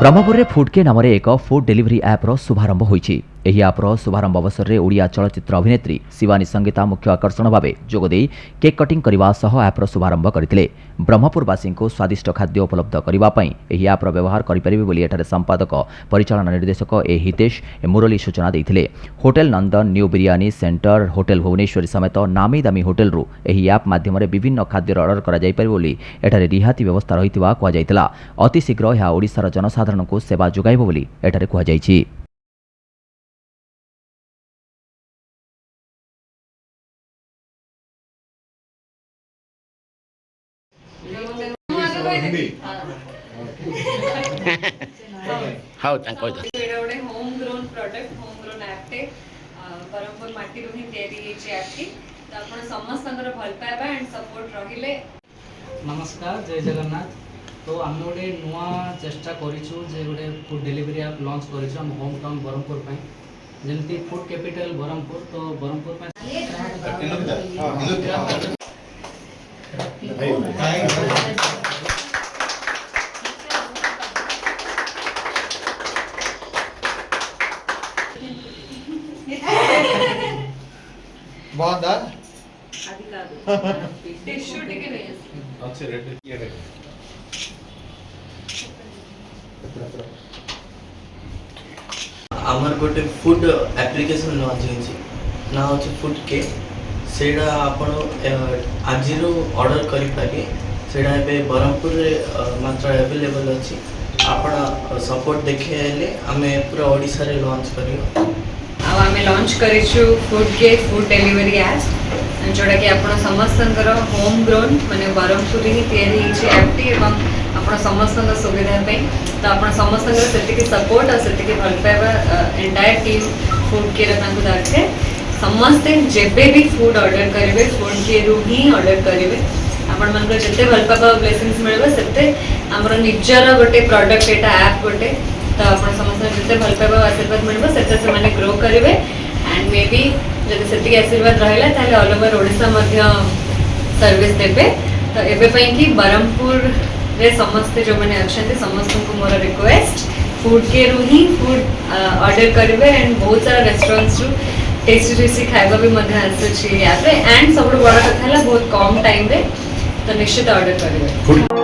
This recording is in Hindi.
ब्रह्मपुर में फूडके नाम एक फूड डेलीवरी ऐप्र शुभारंभ होइछि। एही ऐप्र शुभारंभ अवसर में ओडिया चलचित्र अभिनेत्री शिवानी संगीता मुख्य आकर्षण भाव जोगदे केक कटिंग करने सह ऐप्र शुभारंभ करथिले। ब्रह्मपुरवासी को स्वादिष्ट खाद्य उपलब्ध करने एही ऐप्र व्यवहार करेंगे बोली एठारे संपादक परिचालन निर्देशक ए हितेश मुरली सूचना देथिले। Hotel Nandan New Biryani Centre hotel Bhubaneswari समेत नामी दामी होटेल रु एही ऐप माध्यम विभिन्न खाद्य ऑर्डर करा जाय परिबो बोली एठारे रिहाती व्यवस्था रहितबा कुआ जायतिला। अति शीघ्र यह ओडिशार जनसाधारण को सेवा जोगाइबो बोली एठारे कुआ जायछि। हाउ तांको एटा गोटे home grown product home grown app टे बरमपुर माटी रो ही तयारी हेची ऐप टी त आपण समस्तंकर भल पाइबा एंड सपोर्ट रहिले। नमस्कार, जय जगन्नाथ। तो आम गोटे नुआ चेष्टा करूँ जे गोटे फूड डेलीवरी ऐप लॉन्च करूँ हम होम टाउन बरमपुर जमती फूड कैपिटल बरमपुर। तो बरमपुर బాగుందా అది కాదు టిష్యూ టికే లేదు अच्छे रेट ये रेट आमर गोटे फूड एप्लिकेशन लॉन्च होइछि ना होछि फूड के सेडा आपण आज रो ऑर्डर करि पाबे। सेडा एबे बरमपुर रे मात्र अवेलेबल अछि। आपण सपोर्ट देखे आले हमें पूरा ओडिसा रे लॉन्च करियो। अब आम लॉन्च करिछु फूड के फूड डेलीवरी ऐप जोड़ा कि आपण समस्तंकर होम ग्रोन माने बरमपुर ही तयारी हेची ऐप टी एवं आपण समस्तंकर सुविधा पे तो आपण समस्तंकर सेतिके सपोर्ट और सेतिके भल पाइबा एंटायर टीम फूड के रे तांको दरके समस्ते जेबे भी फूड ऑर्डर करिवे फूड के रु ही ऑर्डर करिवे। आपण मानकर जते भल पाइबा ब्लेसिंग्स मिलबे सेते हमर निजर गोटे प्रोडक्ट एटा ऐप गोटे तो आपण समस्त जते भल पाइबा आशीर्वाद मिलबो सेते से माने ग्रो करिवे एंड मे बी जदि सेतिके आशीर्वाद रहिला ताले all over Odisha Madhya service देबे। तो एबे पई कि बरमपुर रे समस्त जो माने अछंते समस्त को मोर रिक्वेस्ट फूड के रु ही फूड ऑर्डर करिवे एंड बहुत सारा रेस्टोरेंट्स रु टेस्टी खाइबा भी मध्य आसे छी यहाँ पे एंड सब बड़ा कथा है बहुत कम टाइम रे तो निश्चित ऑर्डर करिवे।